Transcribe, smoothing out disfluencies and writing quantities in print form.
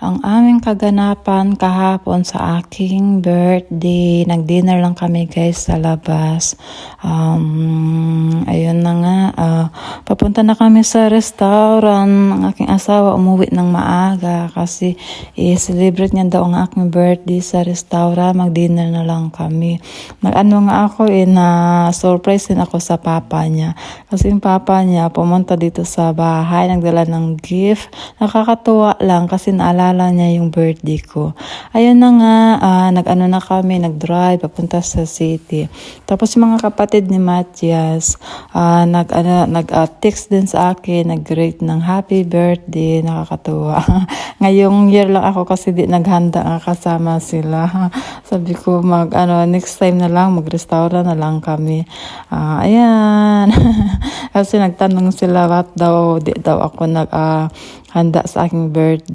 Ang aming kaganapan kahapon sa aking birthday, nag-dinner lang kami guys sa labas. Ayun na nga, papunta na kami sa restaurant. Ang aking asawa umuwi ng maaga kasi i-celebrate niya daw ang aking birthday sa restaurant. Mag-dinner na lang kami. Nag-ano nga ako na-surprise din ako sa papa niya. Kasi yung papa niya pumunta dito sa bahay, nagdala ng gift. Nakakatuwa lang kasi naalala niya yung birthday ko. Ayun na nga, nag-ano na kami, nag-drive papunta sa city. Tapos yung mga kapatid ni Matias, nag-text din sa akin, nag-greet ng happy birthday, nakakatuwa. Ngayong year lang ako kasi di naghanda nga kasama sila. Sabi ko next time na lang, mag-restaurant na lang kami. Ayan. Kasi nagtanong sila, what daw, di daw ako handa sa aking birthday.